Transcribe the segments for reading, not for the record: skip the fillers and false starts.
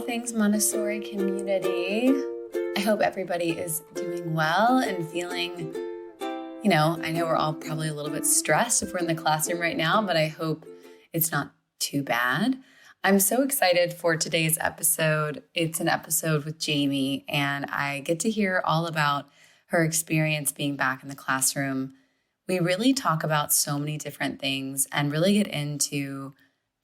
things Montessori community. I hope everybody is doing well and feeling, I know we're all probably a little bit stressed if we're in the classroom right now, but I hope it's not too bad. I'm so excited for today's episode. It's an episode with Jamie, and I get to hear all about her experience being back in the classroom. We really talk about so many different things and really get into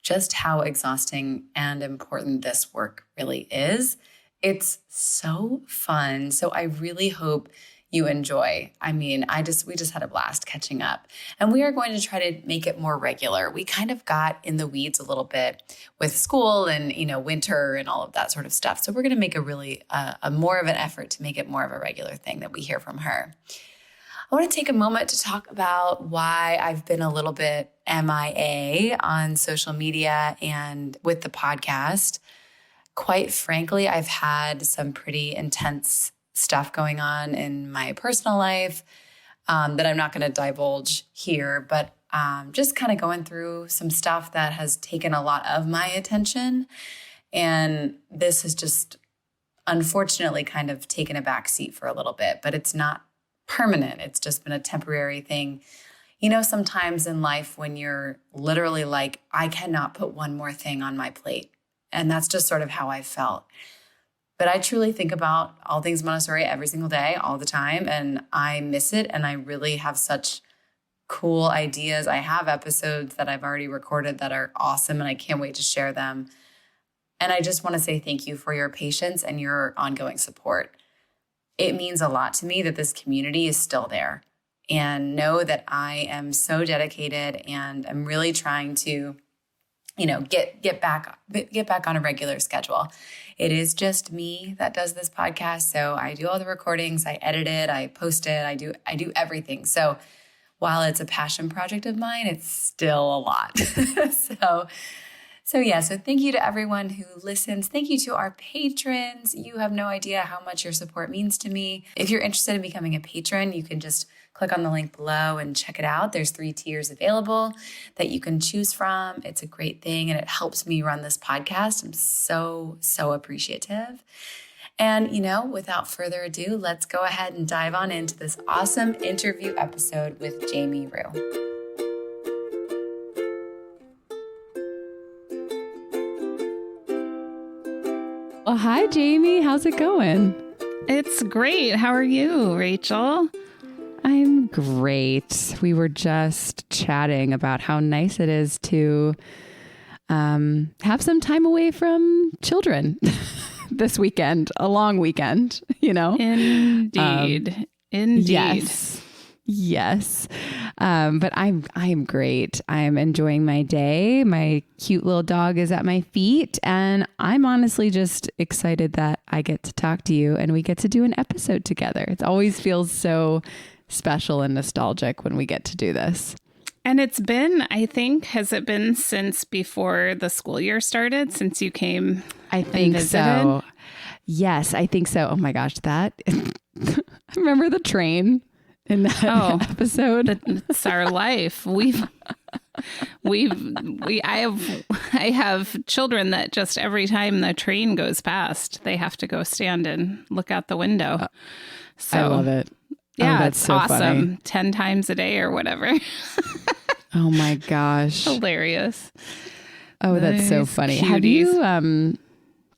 just how exhausting and important this work really is. It's so fun. So I really hope you enjoy. We just had a blast catching up, and we are going to try to make it more regular. We kind of got in the weeds a little bit with school and, winter and all of that sort of stuff. So we're going to make a more of an effort to make it more of a regular thing that we hear from her. I want to take a moment to talk about why I've been a little bit MIA on social media and with the podcast. Quite frankly, I've had some pretty intense stuff going on in my personal life that I'm not going to divulge here, but just kind of going through some stuff that has taken a lot of my attention. And this has just unfortunately kind of taken a back seat for a little bit, but it's not permanent. It's just been a temporary thing. Sometimes in life when you're literally like, I cannot put one more thing on my plate. And that's just sort of how I felt. But I truly think about all things Montessori every single day, all the time, and I miss it. And I really have such cool ideas. I have episodes that I've already recorded that are awesome, and I can't wait to share them. And I just want to say thank you for your patience and your ongoing support. It means a lot to me that this community is still there, and know that I am so dedicated and I'm really trying to get back on a regular schedule. It is just me that does this podcast. So I do all the recordings, I edit it, I post it, I do everything. So while it's a passion project of mine, it's still a lot. So thank you to everyone who listens. Thank you to our patrons. You have no idea how much your support means to me. If you're interested in becoming a patron, you can just click on the link below and check it out. There's 3 tiers available that you can choose from. It's a great thing, and it helps me run this podcast. I'm so, so appreciative. And, without further ado, let's go ahead and dive on into this awesome interview episode with Jamie Rue. Well, hi, Jamie. How's it going? It's great. How are you, Rachel? I'm great. We were just chatting about how nice it is to have some time away from children this weekend, a long weekend, Indeed. Indeed. Yes. But I'm great. I'm enjoying my day. My cute little dog is at my feet, and I'm honestly just excited that I get to talk to you and we get to do an episode together. It always feels so special and nostalgic when we get to do this. And it's been, I think, has it been since before the school year started, since you came? I think so. Yes, I think so. Oh my gosh, that I remember the train in that episode. It's our life. I have children that just every time the train goes past, they have to go stand and look out the window. So I love it. Yeah, that's it's so awesome. Funny. 10 times a day or whatever. Oh my gosh. Hilarious. Oh, that's so funny. Cuties.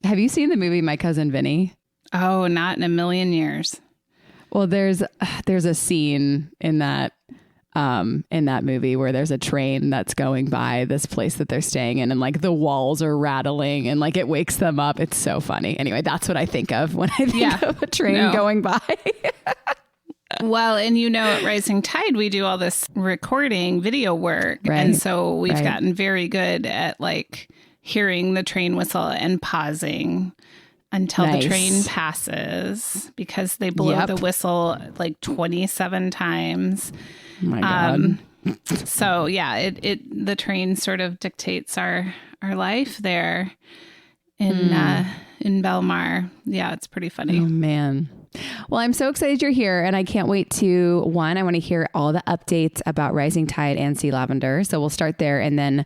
Have you seen the movie My Cousin Vinny? Oh, not in a million years. Well, there's a scene in that movie where there's a train that's going by this place that they're staying in, and like the walls are rattling and like it wakes them up. It's so funny. Anyway, that's what I think of when I think of a train going by. Well, and at Rising Tide, we do all this recording video work. Right. And so we've gotten very good at like hearing the train whistle and pausing until the train passes, because they blow the whistle like 27 times. Oh my God. So yeah, the train sort of dictates our life there in Belmar. Yeah, it's pretty funny. Oh man. Well, I'm so excited you're here, and I can't wait to, I want to hear all the updates about Rising Tide and Sea Lavender. So we'll start there, and then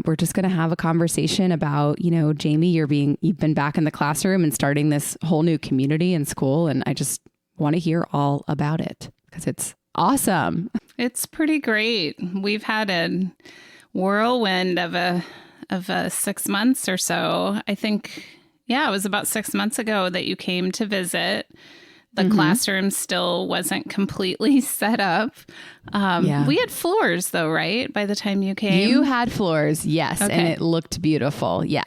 we're just going to have a conversation about, Jamie, you've been back in the classroom and starting this whole new community in school, and I just want to hear all about it because it's awesome. It's pretty great. We've had a whirlwind of a 6 months or so. I think, it was about 6 months ago that you came to visit. The classroom still wasn't completely set up. We had floors though, right? By the time you came? You had floors, yes. Okay. And it looked beautiful, yes.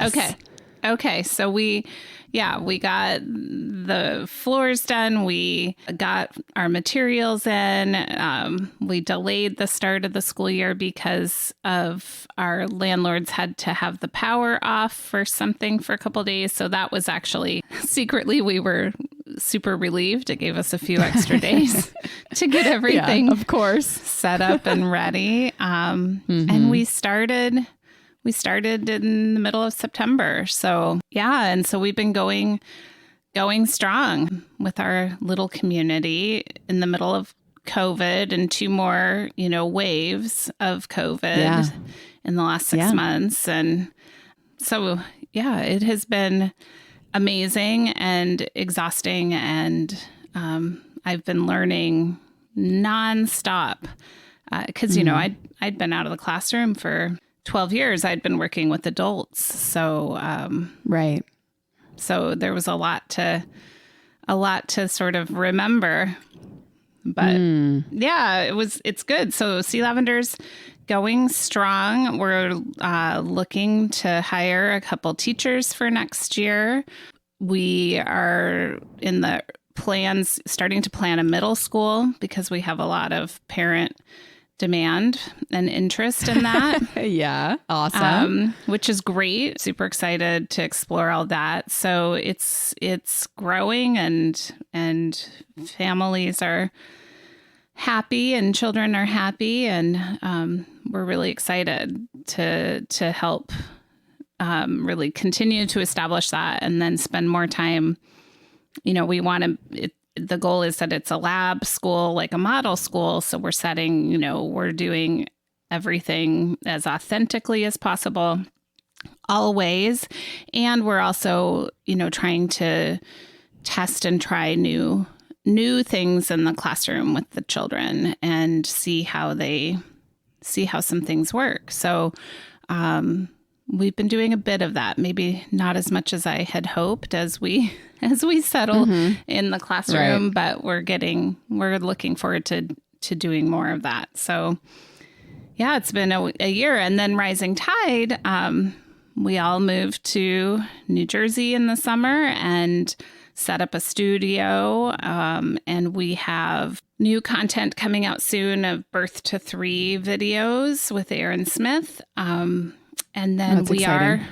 Okay. So we got the floors done. We got our materials in. We delayed the start of the school year because of our landlords had to have the power off for something for a couple of days. So that was actually secretly, we were super relieved. It gave us a few extra days to get everything, of course, set up and ready. And we started in the middle of September. So and so we've been going strong with our little community in the middle of COVID and 2 more, waves of COVID in the last 6 months. And so, it has been amazing and exhausting. And I've been learning nonstop because, I'd been out of the classroom for 12 years. I'd been working with adults. So, right. So there was a lot to sort of remember, but it's good. So Sea Lavender's going strong. We're looking to hire a couple teachers for next year. We are in the plans, starting to plan a middle school because we have a lot of parent demand and interest in that. Awesome. Which is great. Super excited to explore all that. So it's growing and families are happy and children are happy, and we're really excited to help really continue to establish that and then spend more time. We want to. The goal is that it's a lab school, like a model school. So we're setting, we're doing everything as authentically as possible, always. And we're also, trying to test and try new things in the classroom with the children and see how some things work. So we've been doing a bit of that, maybe not as much as I had hoped as we settle in the classroom, but we're looking forward to doing more of that. So it's been a year. And then Rising Tide, we all moved to New Jersey in the summer and set up a studio. And we have new content coming out soon of Birth to 3 videos with Erin Smith. And then That's exciting.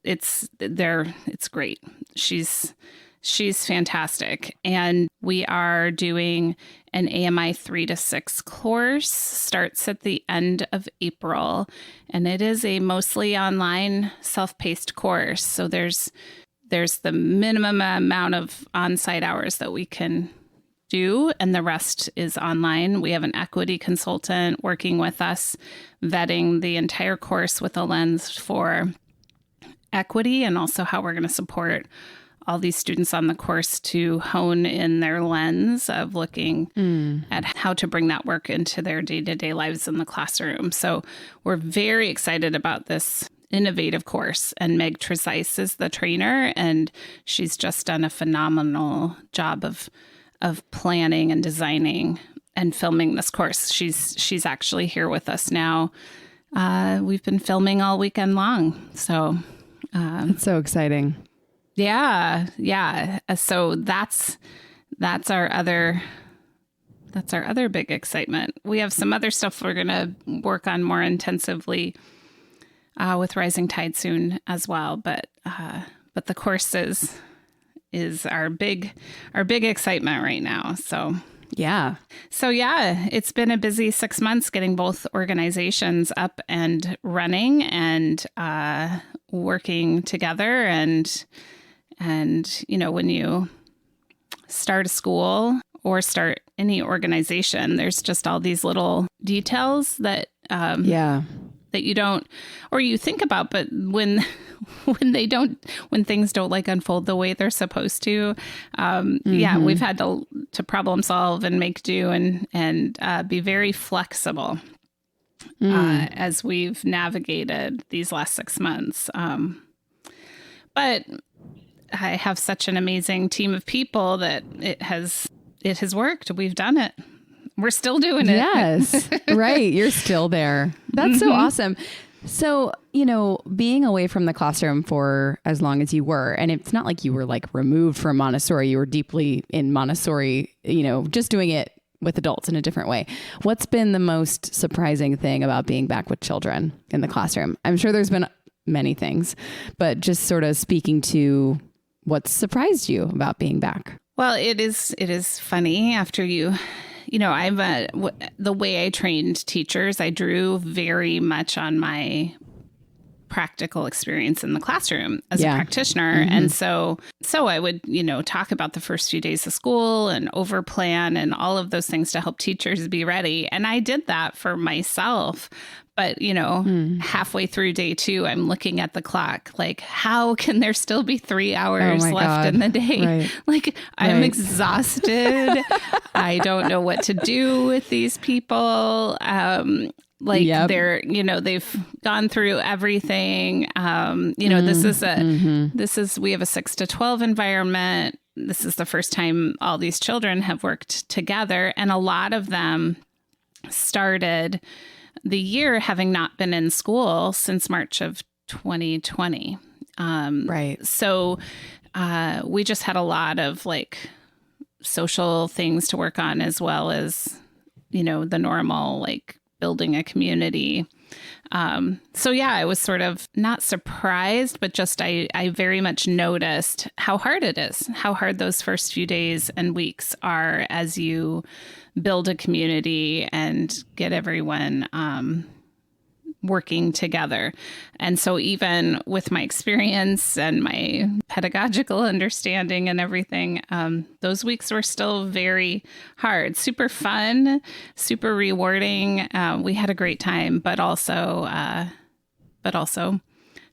It's great. She's fantastic. And we are doing an AMI 3 to 6 course, starts at the end of April. And it is a mostly online self-paced course. So there's the minimum amount of on-site hours that we can do, and the rest is online. We have an equity consultant working with us, vetting the entire course with a lens for equity and also how we're going to support all these students on the course to hone in their lens of looking at how to bring that work into their day-to-day lives in the classroom. So we're very excited about this innovative course, and Meg Tresice is the trainer, and she's just done a phenomenal job of planning and designing and filming this course. She's actually here with us now. We've been filming all weekend long. So it's so exciting. Yeah. So that's our other big excitement. We have some other stuff we're going to work on more intensively with Rising Tide soon as well. But the course is our big excitement right now. So it's been a busy 6 months getting both organizations up and running and working together. And when you start a school or start any organization, there's just all these little details that that you don't, or you think about, but when things don't like unfold the way they're supposed to, we've had to problem solve and make do and be very flexible as we've navigated these last 6 months. But I have such an amazing team of people that it has worked. We've done it. We're still doing it. Yes. Right. You're still there. That's so awesome. So, being away from the classroom for as long as you were, and it's not like you were like removed from Montessori, you were deeply in Montessori, just doing it with adults in a different way. What's been the most surprising thing about being back with children in the classroom? I'm sure there's been many things, but just sort of speaking to what surprised you about being back. Well, it is funny after I'm the way I trained teachers, I drew very much on my practical experience in the classroom as a practitioner. And so I would, talk about the first few days of school and overplan and all of those things to help teachers be ready. And I did that for myself. But, halfway through day 2, I'm looking at the clock, like, how can there still be 3 hours left in the day? Right. Like, I'm exhausted. I don't know what to do with these people. They're, they've gone through everything. We have a 6 to 12 environment. This is the first time all these children have worked together. And a lot of them started the year having not been in school since March of 2020. Right. So we just had a lot of social things to work on, as well as, the normal, building a community. I was sort of not surprised, but just I very much noticed how hard it is, how hard those first few days and weeks are as you build a community and get everyone working together. And so even with my experience and my pedagogical understanding and everything, those weeks were still very hard, super fun, super rewarding. We had a great time, but also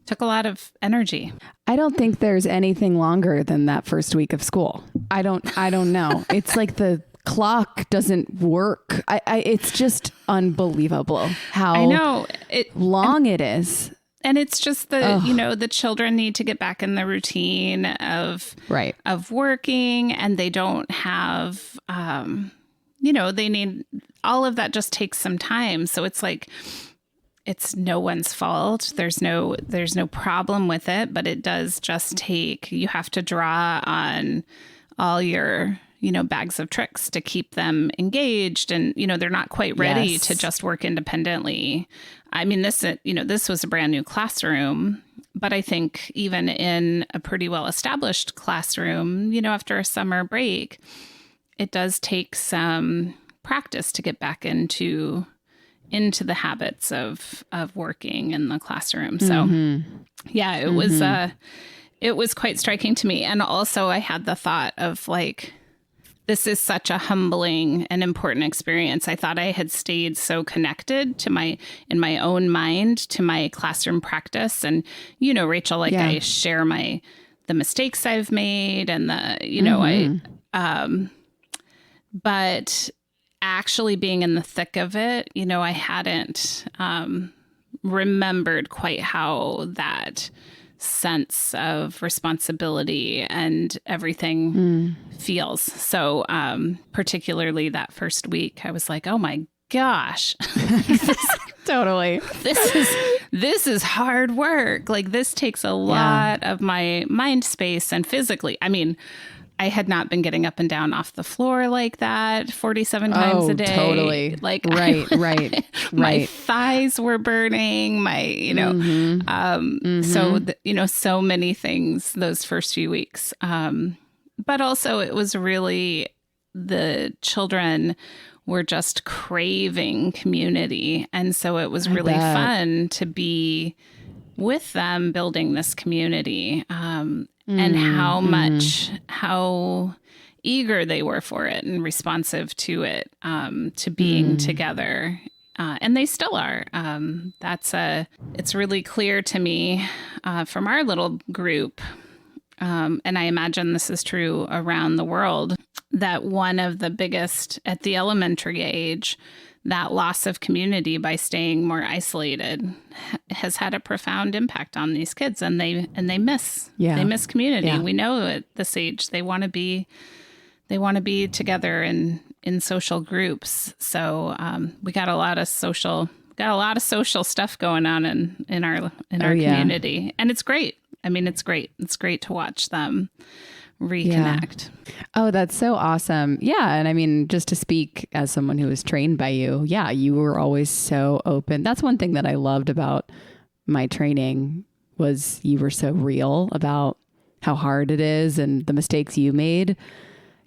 took a lot of energy. I don't think there's anything longer than that first week of school. I don't know. It's like the clock doesn't work. It's just unbelievable how long it is. And it's just the children need to get back in the routine of working, and they don't have, they need, all of that just takes some time. So it's like, it's no one's fault. There's no problem with it, but it does just take, you have to draw on all your, bags of tricks to keep them engaged. And, they're not quite ready to just work independently. I mean, this was a brand new classroom, but I think even in a pretty well-established classroom, after a summer break, it does take some practice to get back into the habits of working in the classroom. So it was quite striking to me. And also I had the thought of this is such a humbling and important experience. I thought I had stayed so connected in my own mind to my classroom practice. And, Rachel, I share the mistakes I've made and but actually being in the thick of it, I hadn't remembered quite how that sense of responsibility and everything feels. So particularly that first week, I was like, oh my gosh, totally. This is hard work. This takes a lot of my mind space and physically. I mean, I had not been getting up and down off the floor like that 47 times a day. Totally. Right. My thighs were burning. So many things those first few weeks. But also it was really, the children were just craving community. And so it was really fun to be with them building this community. And how eager they were for it and responsive to it, to being together. And they still are. It's really clear to me from our little group, and I imagine this is true around the world, that one of the biggest at the elementary age, that loss of community by staying more isolated has had a profound impact on these kids, and they miss community. Yeah. We know at this age they want to be together in social groups. So we got a lot of social stuff going on in our community, and it's great. I mean, it's great. It's great to watch them reconnect. Yeah. Oh, that's so awesome. Yeah. And I mean, just to speak as someone who was trained by you, you were always so open. That's one thing that I loved about my training was you were so real about how hard it is and the mistakes you made.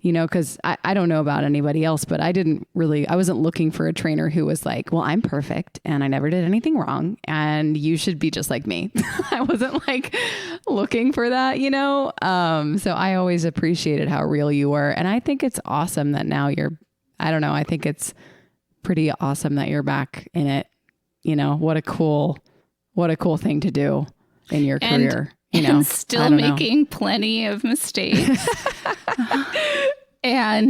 Because I don't know about anybody else, but I wasn't looking for a trainer who was like, well, I'm perfect and I never did anything wrong and you should be just like me. I wasn't like looking for that, So I always appreciated how real you were. And I think it's awesome that now I think it's pretty awesome that you're back in it. What a cool thing to do in your career. And still making plenty of mistakes. I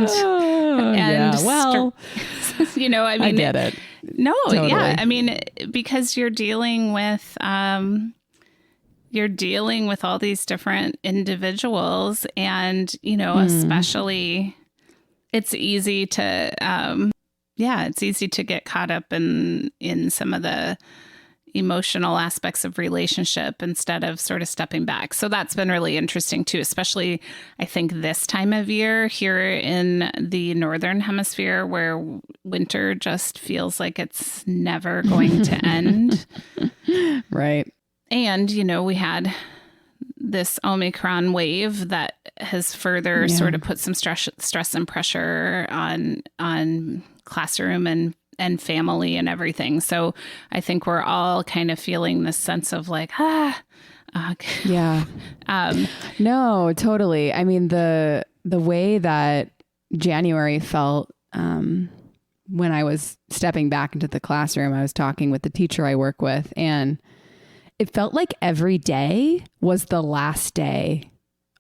get it. No, totally. Yeah. I mean, because you're dealing with all these different individuals and, especially it's easy to, get caught up in some of the emotional aspects of relationship instead of sort of stepping back. So that's been really interesting too, especially I think this time of year here in the Northern Hemisphere where winter just feels like it's never going to end. Right. And, we had this Omicron wave that has further sort of put some stress and pressure on classroom and family and everything. So I think we're all kind of feeling this sense of like, yeah. No, totally. I mean, the way that January felt, when I was stepping back into the classroom, I was talking with the teacher I work with, and it felt like every day was the last day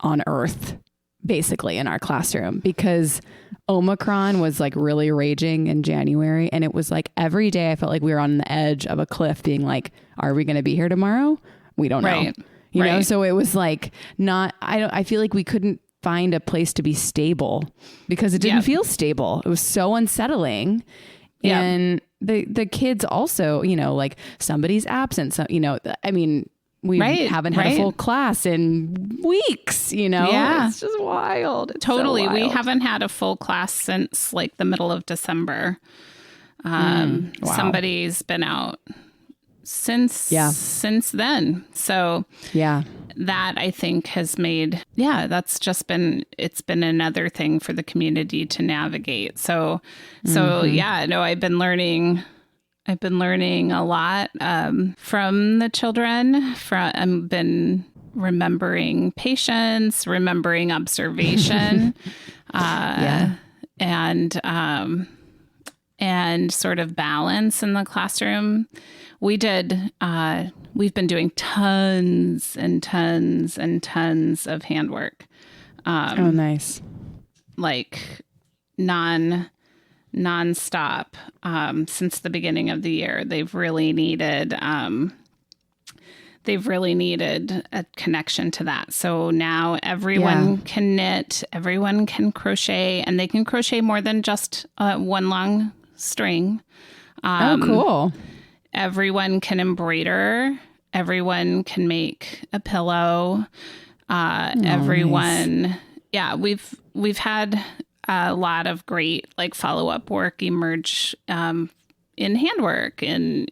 on earth, basically, in our classroom, because Omicron was like really raging in January. And it was like every day I felt like we were on the edge of a cliff being like, are we going to be here tomorrow? We don't know. You know? So it was like I feel like we couldn't find a place to be stable because it didn't feel stable. It was so unsettling. Yeah. And the kids also, like somebody's absent. So, I mean, we haven't had a full class in weeks, Yeah. It's just wild. It's totally. So wild. We haven't had a full class since like the middle of December. Wow. Somebody's been out since then. So that I think has made, it's been another thing for the community to navigate. So I've been learning a lot from the children. I've been remembering patience, remembering observation, and sort of balance in the classroom. We've been doing tons and tons and tons of handwork. Oh, nice. Like nonstop since the beginning of the year. They've really needed a connection to that. So now everyone can knit, everyone can crochet, and they can crochet more than just one long string. Oh, cool. Everyone can embroider. Everyone can make a pillow. Everyone, nice. We've had a lot of great like follow-up work emerge in handwork, in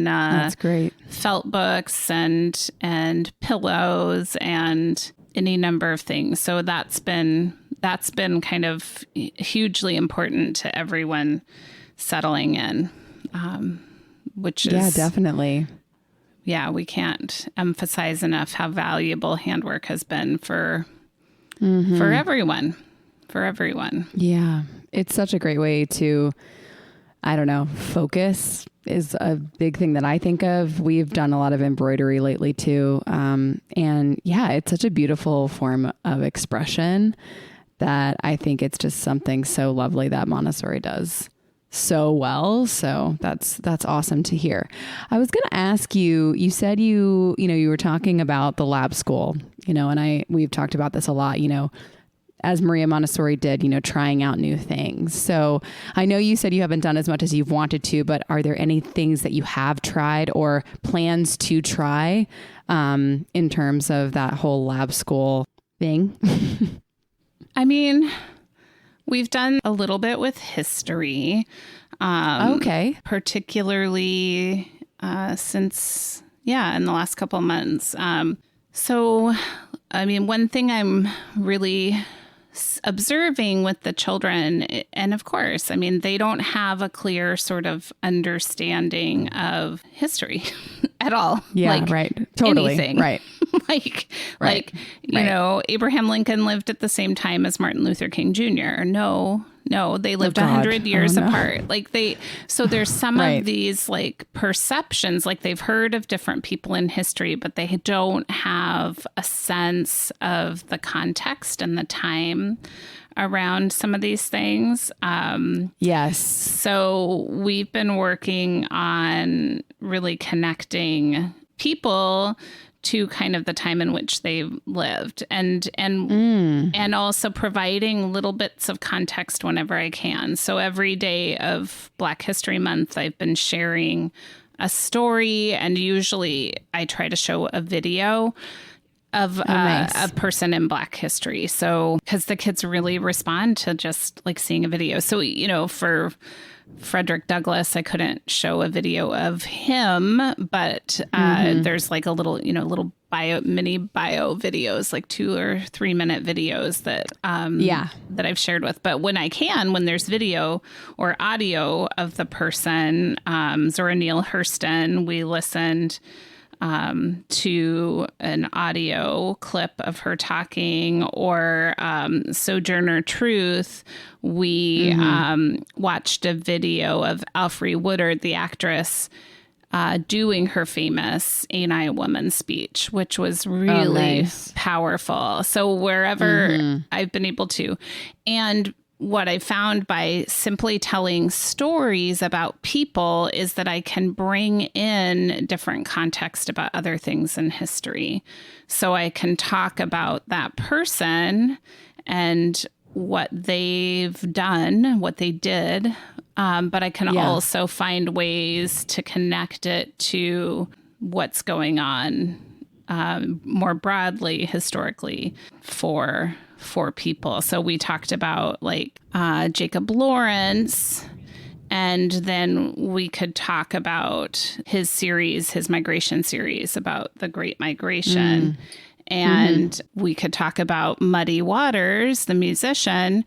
that's great. Felt books and pillows and any number of things. So that's been kind of hugely important to everyone settling in, which is definitely. Yeah, we can't emphasize enough how valuable handwork has been for everyone. for everyone. Yeah. It's such a great way to, I don't know, focus is a big thing that I think of. We've done a lot of embroidery lately too. And yeah, it's such a beautiful form of expression that I think it's just something so lovely that Montessori does so well. So that's awesome to hear. I was going to ask you, you said you were talking about the lab school, and we've talked about this a lot, as Maria Montessori did, trying out new things. So I know you said you haven't done as much as you've wanted to, but are there any things that you have tried or plans to try in terms of that whole lab school thing? I mean, we've done a little bit with history. Okay. Particularly since, in the last couple of months. So, I mean, one thing I'm really observing with the children, and of course, I mean, they don't have a clear sort of understanding of history at all. Yeah, right. Totally. Anything. Right. Abraham Lincoln lived at the same time as Martin Luther King Jr. No, they lived 100 years apart. So there's some of these perceptions, they've heard of different people in history, but they don't have a sense of the context and the time around some of these things. Yes. So we've been working on really connecting people to kind of the time in which they lived and also providing little bits of context whenever I can. So every day of Black History Month, I've been sharing a story, and usually I try to show a video of a person in Black history. So, because the kids really respond to just seeing a video. So, for Frederick Douglass, I couldn't show a video of him, but there's a little, little mini bio videos, 2 or 3 minute videos that that I've shared with. But when I can, when there's video or audio of the person, Zora Neale Hurston, we listened to an audio clip of her talking, or Sojourner Truth. We watched a video of Alfre Woodard, the actress, doing her famous Ain't I a Woman speech, which was really powerful. So wherever I've been able to. And what I found by simply telling stories about people is that I can bring in different context about other things in history. So I can talk about that person and what they've done, what they did, but I can also find ways to connect it to what's going on more broadly, historically, for people. So we talked about Jacob Lawrence, and then we could talk about his migration series about the Great Migration. And we could talk about Muddy Waters, the musician,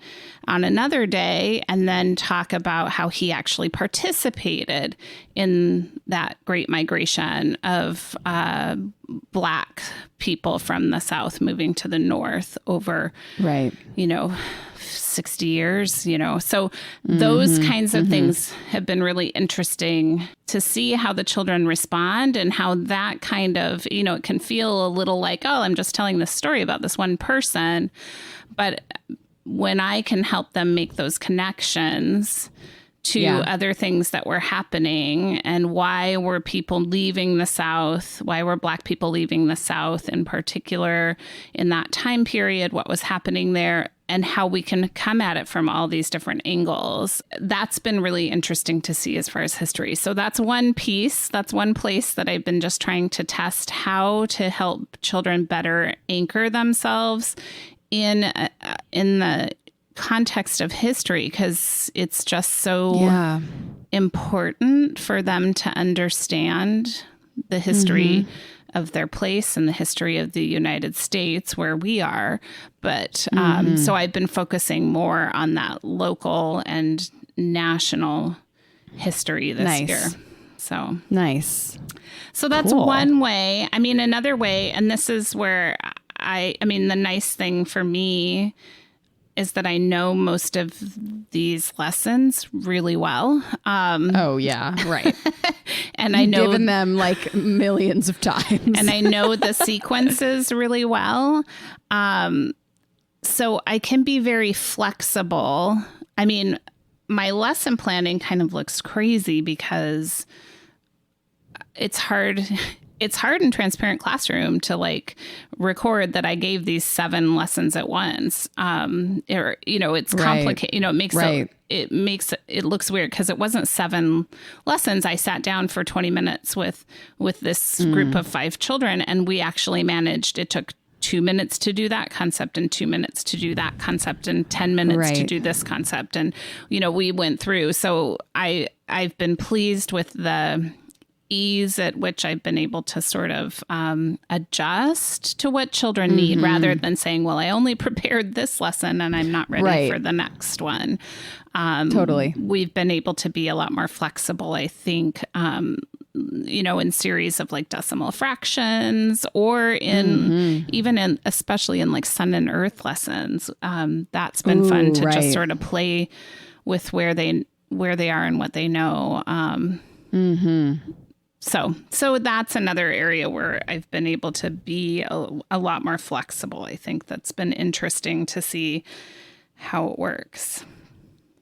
on another day, and then talk about how he actually participated in that Great Migration of Black people from the South moving to the North over, 60 years, So those kinds of things have been really interesting to see how the children respond, and how that kind of, it can feel a little like, oh, I'm just telling this story about this one person. But when I can help them make those connections to other things that were happening, and why were people leaving the South? Why were Black people leaving the South in particular in that time period? What was happening there? And how we can come at it from all these different angles. That's been really interesting to see as far as history. So that's one piece. That's one place that I've been just trying to test how to help children better anchor themselves in the context of history, because it's just so important for them to understand the history of their place and the history of the United States where we are. But so I've been focusing more on that local and national history this year. So nice. So that's one way. I mean, another way, and this is where the nice thing for me is that I know most of these lessons really well. Oh yeah, right. And I know given them like millions of times, and I know the sequences really well. So I can be very flexible. I mean, my lesson planning kind of looks crazy because it's hard. It's hard in Transparent Classroom to like record that I gave these 7 lessons at once. Or, it's complicated. It looks weird because it wasn't 7 lessons. I sat down for 20 minutes with this group of 5 children, and we actually managed. It took 2 minutes to do that concept and 2 minutes to do that concept and 10 minutes to do this concept. And, we went through. So I've been pleased with the ease at which I've been able to sort of adjust to what children need rather than saying, well, I only prepared this lesson and I'm not ready for the next one. Totally. We've been able to be a lot more flexible, I think, in series of like decimal fractions or especially in like sun and earth lessons. That's been fun to just sort of play with where they are and what they know. So that's another area where I've been able to be a lot more flexible. I think that's been interesting to see how it works.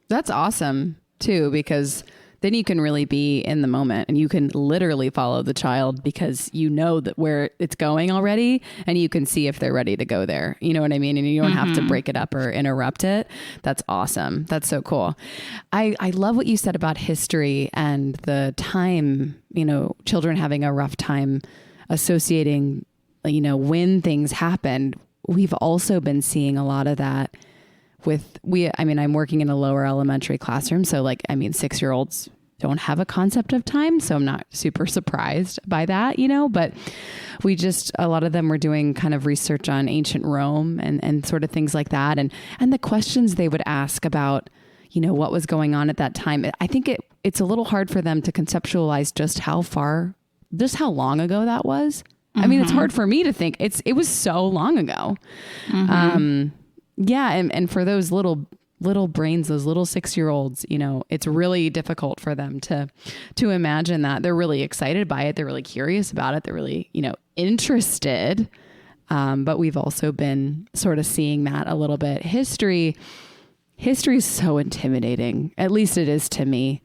That's awesome too, because then you can really be in the moment and you can literally follow the child because you know that where it's going already and you can see if they're ready to go there. You know what I mean? And you don't have to break it up or interrupt it. That's awesome. That's so cool. I love what you said about history and the time, children having a rough time associating, when things happened. We've also been seeing a lot of that I'm working in a lower elementary classroom. So 6-year-olds don't have a concept of time. So I'm not super surprised by that, but a lot of them were doing kind of research on ancient Rome and sort of things like that. And the questions they would ask about, what was going on at that time. I think it's a little hard for them to conceptualize just how long ago that was. I mean, it's hard for me to think it was so long ago. Yeah. And for those little brains, those little 6-year-olds, it's really difficult for them to imagine that. They're really excited by it. They're really curious about it. They're really, interested. But we've also been sort of seeing that a little bit. History is so intimidating. At least it is to me.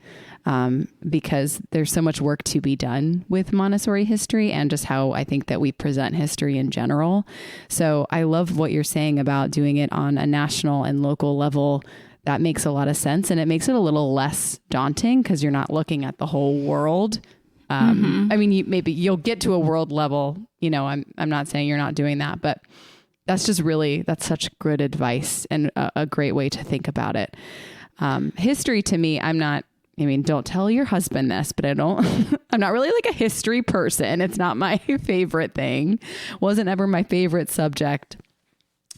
Because there's so much work to be done with Montessori history and just how I think that we present history in general. So I love what you're saying about doing it on a national and local level. That makes a lot of sense. And it makes it a little less daunting because you're not looking at the whole world. I mean, maybe you'll get to a world level. I'm not saying you're not doing that, but that's such good advice and a great way to think about it. History to me, don't tell your husband this, but I'm not really like a history person. It's not my favorite thing. Wasn't ever my favorite subject,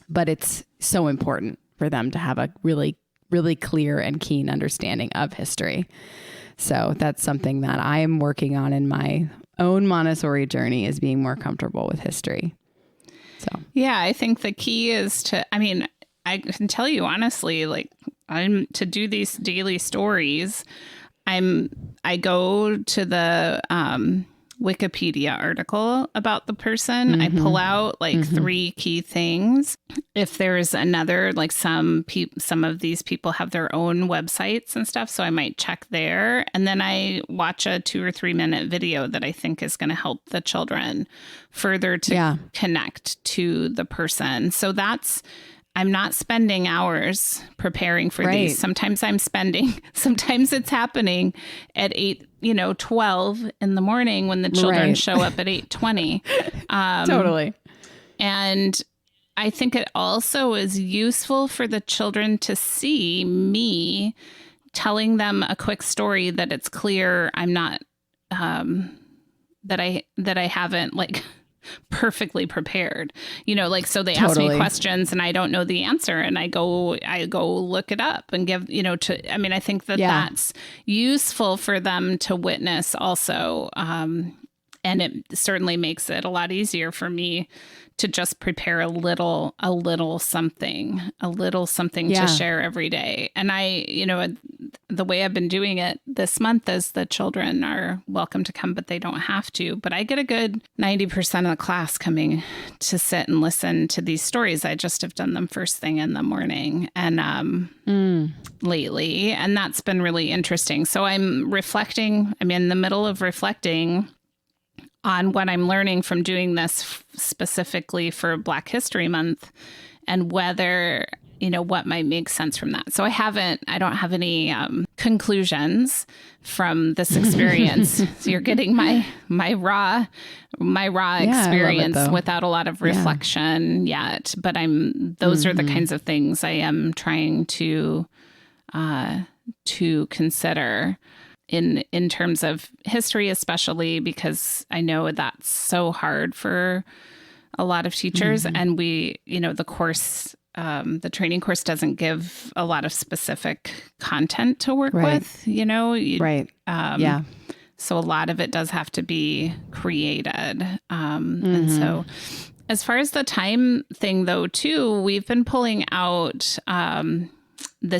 but it's so important for them to have a really, really clear and keen understanding of history. So that's something that I am working on in my own Montessori journey, is being more comfortable with history. So, yeah, I think the key is I can tell you honestly, to do these daily stories, I go to the Wikipedia article about the person. I pull out 3 key things. If there's another, some of these people have their own websites and stuff, so I might check there. And then I watch a 2 or 3 minute video that I think is going to help the children further to connect to the person. So I'm not spending hours preparing for these. Sometimes sometimes it's happening at 12 in the morning when the children show up at 8:20. Totally. And I think it also is useful for the children to see me telling them a quick story that it's clear I'm not, that I haven't perfectly prepared, so they ask me questions and I don't know the answer and I go look it up and give, I think that's useful for them to witness also. And it certainly makes it a lot easier for me to just prepare a little something to share every day. And the way I've been doing it this month is the children are welcome to come, but they don't have to. But I get a good 90% of the class coming to sit and listen to these stories. I just have done them first thing in the morning and lately, and that's been really interesting. So I'm in the middle of reflecting on what I'm learning from doing this specifically for Black History Month and whether, what might make sense from that. So I don't have any conclusions from this experience. So you're getting my raw experience without a lot of reflection yet. But those are the kinds of things I am trying to consider in terms of history, especially because I know that's so hard for a lot of teachers. And the course, the training course doesn't give a lot of specific content to work with, So a lot of it does have to be created. And so as far as the time thing though, too, we've been pulling out the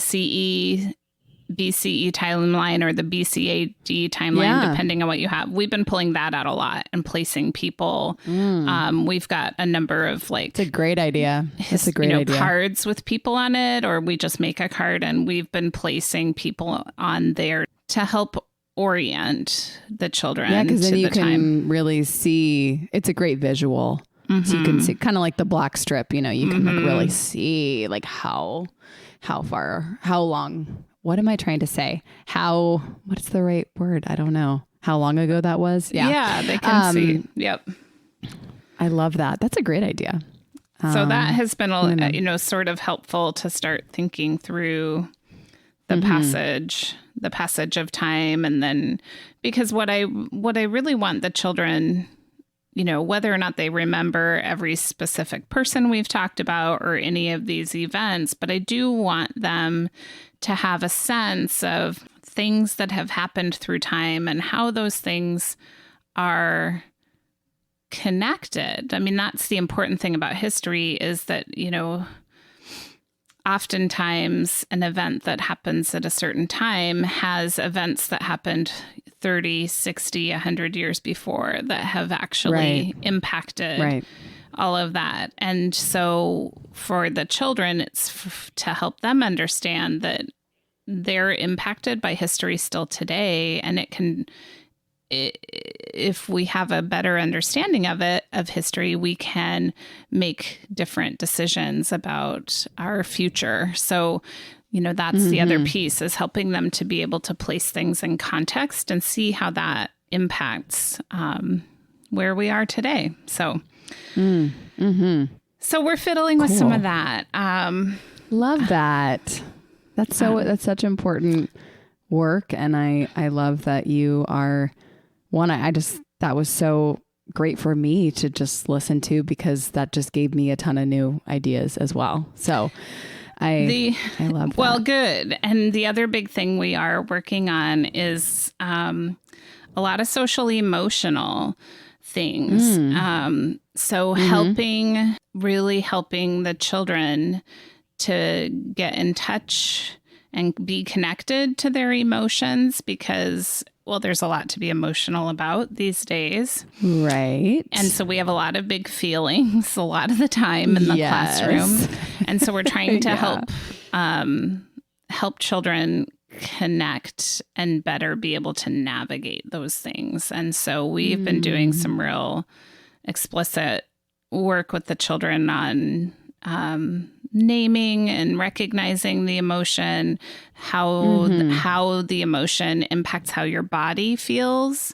BCE timeline or the BCAD timeline, depending on what you have. We've been pulling that out a lot and placing people. We've got a number of it's a great idea. It's a great idea. Cards with people on it, or we just make a card and we've been placing people on there to help orient the children. Yeah, because then you can really see, it's a great visual. So you can see kind of like the black strip, you can really see like how long. What am I trying to say? What's the right word? I don't know. How long ago that was? Yeah, they can see. Yep. I love that. That's a great idea. So that has been, sort of helpful to start thinking through the passage of time. And then, because what I really want the children, whether or not they remember every specific person we've talked about or any of these events, but I do want them to have a sense of things that have happened through time and how those things are connected. I mean, that's the important thing about history is that, oftentimes an event that happens at a certain time has events that happened 30, 60, 100 years before that have actually impacted all of that. And so for the children, it's to help them understand that they're impacted by history still today. And if we have a better understanding of history, we can make different decisions about our future. So, that's the other piece, is helping them to be able to place things in context and see how that impacts where we are today. So, so we're fiddling with some of that. Love that. That's such important work. And I love that you are that was so great for me to just listen to, because that just gave me a ton of new ideas as well. So I love that. Well, good. And the other big thing we are working on is a lot of social emotional things. So really helping the children to get in touch and be connected to their emotions, because there's a lot to be emotional about these days. Right. And so we have a lot of big feelings a lot of the time in the classroom. And so we're trying to help children connect and better be able to navigate those things. And so we've been doing some real explicit work with the children on naming and recognizing the emotion, how the emotion impacts how your body feels,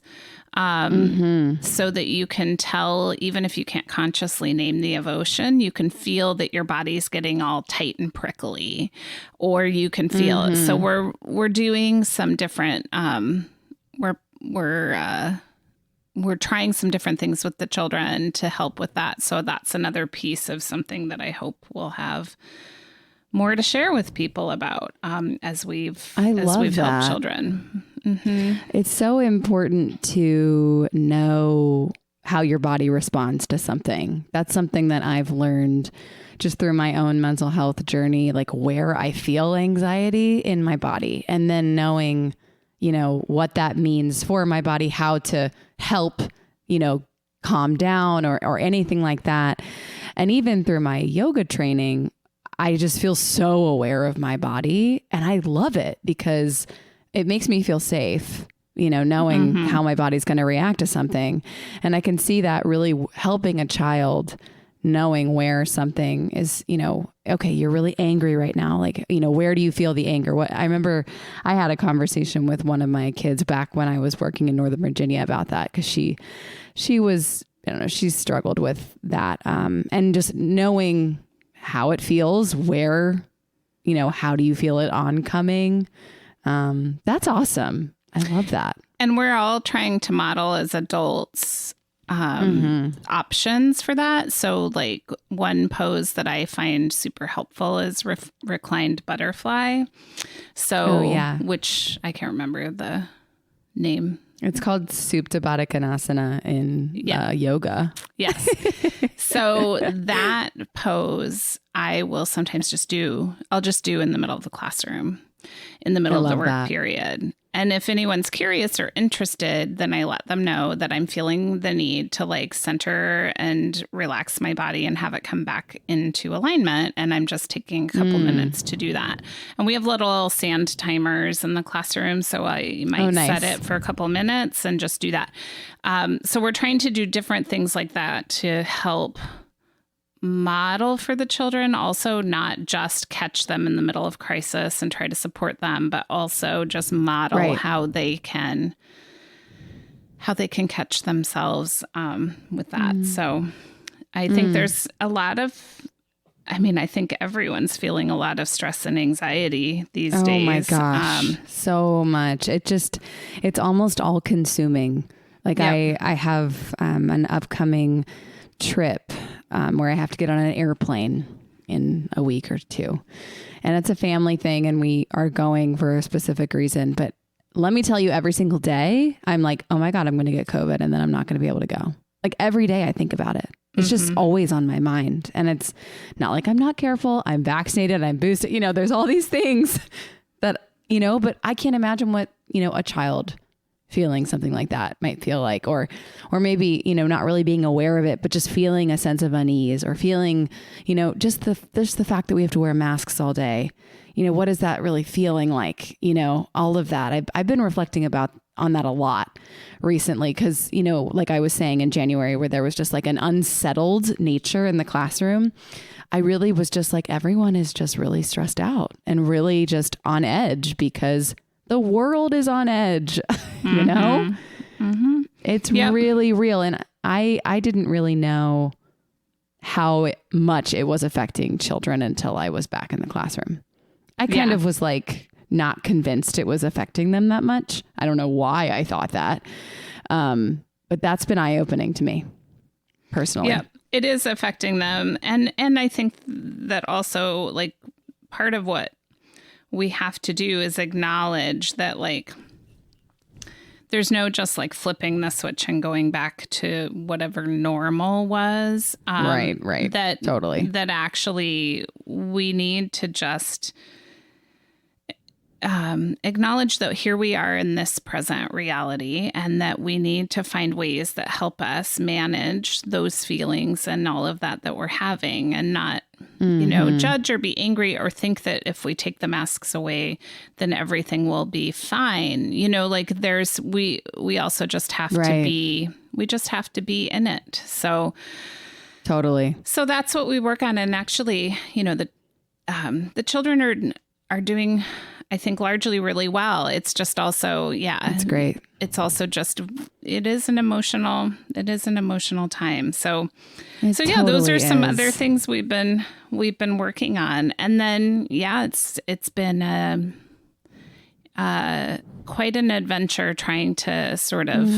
so that you can tell, even if you can't consciously name the emotion, you can feel that your body's getting all tight and prickly, or you can feel it. So we're doing some different, we're trying some different things with the children to help with that. So that's another piece of something that I hope we'll have more to share with people about as we've helped children. It's so important to know how your body responds to something. That's something that I've learned just through my own mental health journey, like where I feel anxiety in my body, and then knowing, what that means for my body, how to help, calm down or anything like that. And even through my yoga training, I just feel so aware of my body, and I love it because it makes me feel safe, knowing how my body's going to react to something. And I can see that really helping a child knowing where something is, okay, you're really angry right now. Like, where do you feel the anger? I remember I had a conversation with one of my kids back when I was working in Northern Virginia about that, because she was, she struggled with that. And just knowing how it feels, where, how do you feel it oncoming? That's awesome. I love that. And we're all trying to model as adults options for that. So like one pose that I find super helpful is Reclined Butterfly. So, which I can't remember the name. It's called Supta Baddha Konasana in yoga. Yes. So that pose I will sometimes I'll just do in the middle of the classroom, in the middle of the work period. And if anyone's curious or interested, then I let them know that I'm feeling the need to like center and relax my body and have it come back into alignment. And I'm just taking a couple minutes to do that. And we have little sand timers in the classroom. So I might set it for a couple minutes and just do that. So we're trying to do different things like that to help model for the children, also not just catch them in the middle of crisis and try to support them, but also just model how they can catch themselves with that. So I think there's a lot of, I think everyone's feeling a lot of stress and anxiety these days. Oh my gosh, so much. It's almost all consuming. Like I have an upcoming trip where I have to get on an airplane in a week or two. And it's a family thing, and we are going for a specific reason. But let me tell you, every single day, I'm like, oh my God, I'm going to get COVID, and then I'm not going to be able to go. Like every day I think about it. It's just always on my mind. And it's not like I'm not careful. I'm vaccinated. I'm boosted. There's all these things that, but I can't imagine what, a child feeling something like that might feel like, or maybe, not really being aware of it, but just feeling a sense of unease, or feeling, just the fact that we have to wear masks all day. What is that really feeling like? All of that. I've been reflecting on that a lot recently, because, like I was saying in January, where there was just like an unsettled nature in the classroom. I really was just like, everyone is just really stressed out and really just on edge, because the world is on edge, It's really real. And I didn't really know how much it was affecting children until I was back in the classroom. I kind of was like not convinced it was affecting them that much. I don't know why I thought that. But that's been eye-opening to me personally. Yeah, it is affecting them. And I think that also, like, part of what we have to do is acknowledge that, like, there's no just like flipping the switch and going back to whatever normal was. Right. That totally. That actually we need to just acknowledge that here we are in this present reality, and that we need to find ways that help us manage those feelings and all of that we're having, and not, judge or be angry or think that if we take the masks away, then everything will be fine. Like we also just have to be, in it. So totally. So that's what we work on. And actually, the children are doing, I think, largely really well. It's just also, it's great. It's also just, it is an emotional time. So those are some other things we've been working on. And then, it's been quite an adventure trying to sort of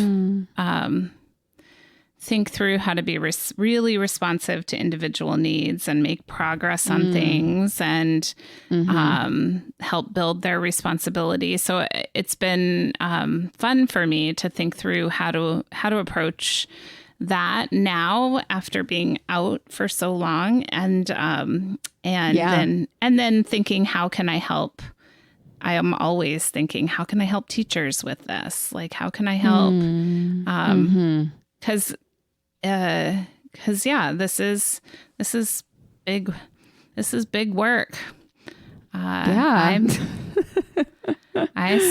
think through how to be really responsive to individual needs and make progress on things and help build their responsibility. So it's been fun for me to think through how to approach that now after being out for so long, and then thinking, how can I help? I am always thinking, how can I help teachers with this? Like, how can I help? Because this is big. This is big work. I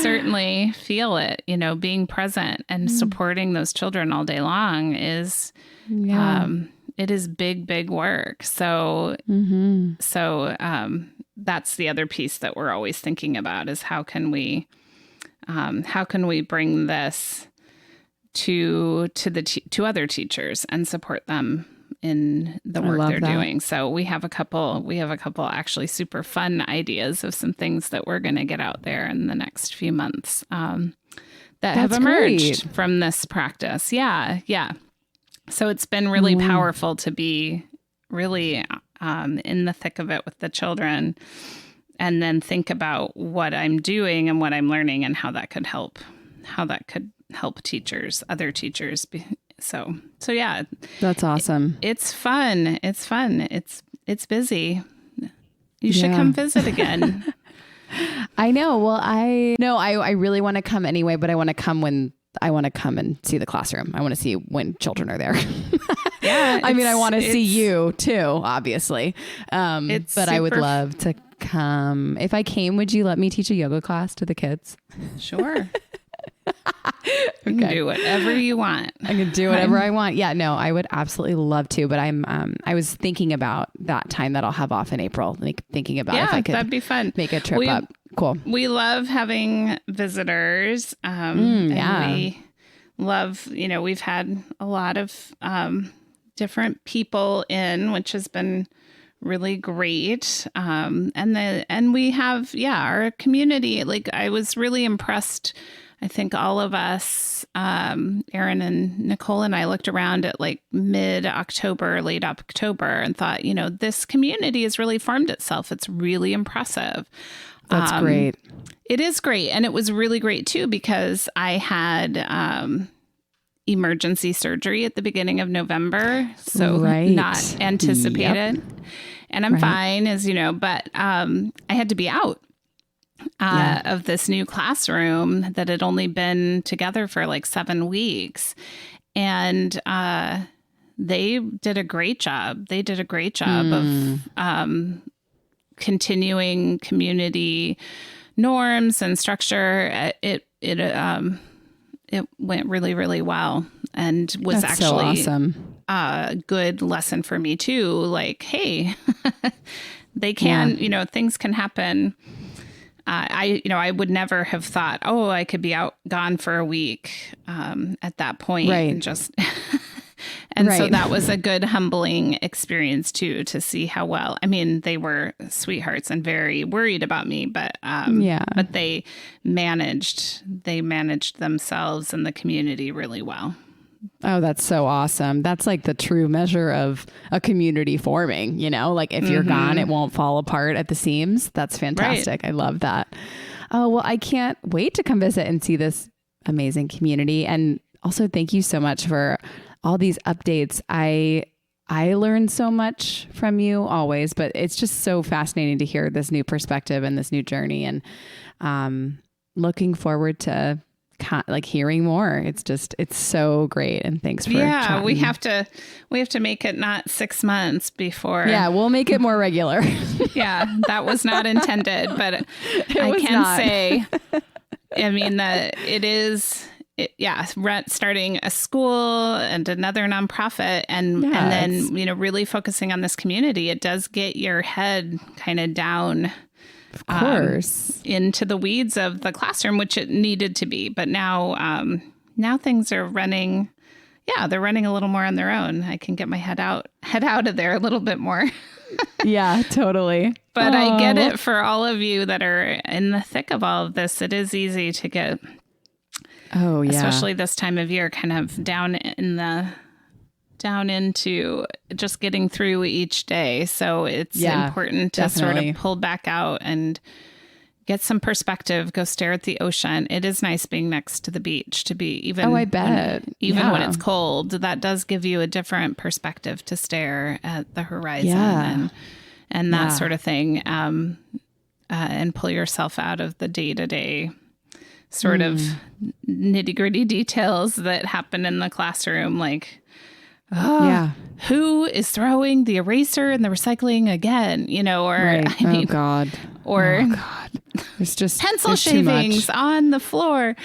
certainly feel it. Being present and supporting those children all day long is, it is big work. So, that's the other piece that we're always thinking about is how can we bring this to other teachers and support them in the work they're doing. So we have a couple actually super fun ideas of some things that we're going to get out there in the next few months that have emerged from this practice. Yeah. So it's been really powerful to be really in the thick of it with the children, and then think about what I'm doing and what I'm learning and how that could help teachers, other teachers. So yeah, that's awesome. It's fun. It's busy. You should come visit again. I know. Well, I really want to come anyway, but I want to come and see the classroom. I want to see when children are there. Yeah. I want to see you too, obviously. But I would love to come. If I came, would you let me teach a yoga class to the kids? Sure. You can do whatever you want. I can do whatever I want. Yeah, no, I would absolutely love to. But I was thinking about that time that I'll have off in April, like thinking about if I could that'd be fun. Make a trip up. Cool. We love having visitors. And we love, we've had a lot of different people in, which has been really great. And we have, our community. Like, I was really impressed. I think all of us, Erin and Nicole and I, looked around at like mid-October, late October, and thought, this community has really formed itself. It's really impressive. That's great. It is great. And it was really great too, because I had emergency surgery at the beginning of November. So not anticipated. Yep. And I'm fine, as you know, but I had to be out of this new classroom that had only been together for like 7 weeks. And they did a great job. They did a great job of continuing community norms and structure. It went really, really well, and was actually so awesome. A good lesson for me too. Like, hey, they can, things can happen. I would never have thought, I could be gone for a week at that point. Right. And just, and so that was a good humbling experience too, to see how well, they were sweethearts and very worried about me, but they managed themselves and the community really well. Oh, that's so awesome. That's like the true measure of a community forming, like if you're gone, it won't fall apart at the seams. That's fantastic. Right. I love that. Oh, well, I can't wait to come visit and see this amazing community. And also thank you so much for all these updates. I learn so much from you always, but it's just so fascinating to hear this new perspective and this new journey, and looking forward to hearing more. It's so great. And thanks for chatting. we have to make it not 6 months before. Yeah, we'll make it more regular. Yeah, that was not intended, but I can say, that it is, starting a school and another nonprofit, and then, really focusing on this community, it does get your head kind of down, of course, into the weeds of the classroom, which it needed to be. But now things are running. Yeah, they're running a little more on their own. I can get my head out of there a little bit more. Yeah, totally. But I get it for all of you that are in the thick of all of this. It is easy to get, especially this time of year, kind of down in the down into just getting through each day. So it's important to sort of pull back out and get some perspective, go stare at the ocean. It is nice being next to the beach to be even. Oh, I bet. When it's cold, that does give you a different perspective to stare at the horizon and that sort of thing. And pull yourself out of the day-to-day sort of nitty-gritty details that happen in the classroom. Like, who is throwing the eraser and the recycling again? Or oh God. It's just pencil shavings on the floor,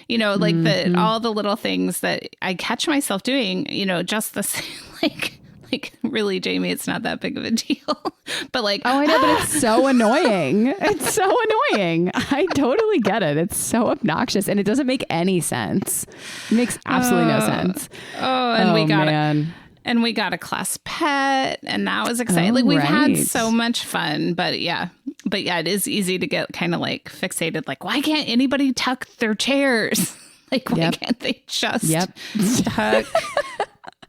like all the little things that I catch myself doing, just the same, like really, Jamie, it's not that big of a deal. But like, oh, I know, but it's so annoying. It's so annoying. I totally get it. It's so obnoxious and it doesn't make any sense. It makes absolutely no sense. And we got a class pet, and that was exciting. Like we've had so much fun, but it is easy to get kind of like fixated. Like, why can't anybody tuck their chairs? Like, why can't they just tuck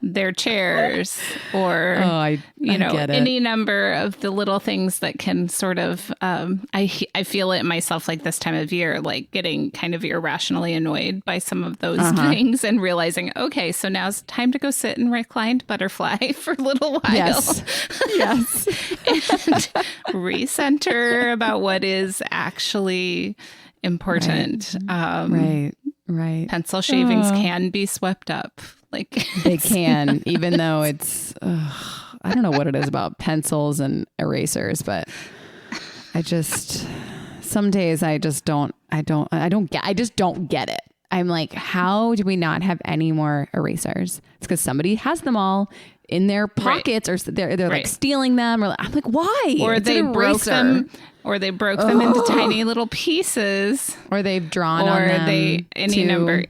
their chairs? Or any number of the little things that can sort of I feel it myself, like this time of year, like getting kind of irrationally annoyed by some of those things and realizing, okay, so now it's time to go sit in Reclined Butterfly for a little while. Yes. And recenter about what is actually important. Right. Pencil shavings can be swept up. Like they can, even though it's, I don't know what it is about pencils and erasers, but some days I just don't get it. I'm like, how do we not have any more erasers? It's because somebody has them all in their pockets or they're like stealing them. Or I'm like, why? Or they broke them into tiny little pieces. Or they've drawn on them. Number.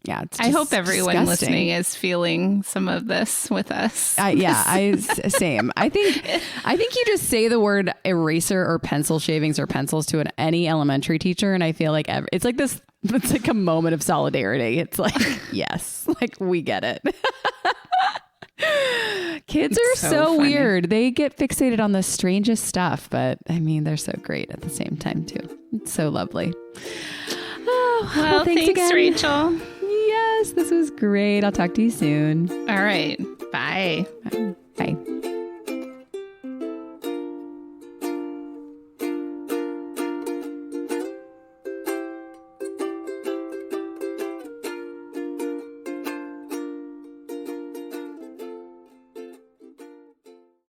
Yeah, it's I hope everyone listening is feeling some of this with us. Same. I think you just say the word eraser or pencil shavings or pencils to any elementary teacher, and I feel like it's like this. It's like a moment of solidarity. It's like, yes, like we get it. Kids are so weird. They get fixated on the strangest stuff, but I mean, they're so great at the same time too. It's so lovely. Oh, well, thanks again, Rachel. Yes, this was great. I'll talk to you soon. All right. Bye. Bye.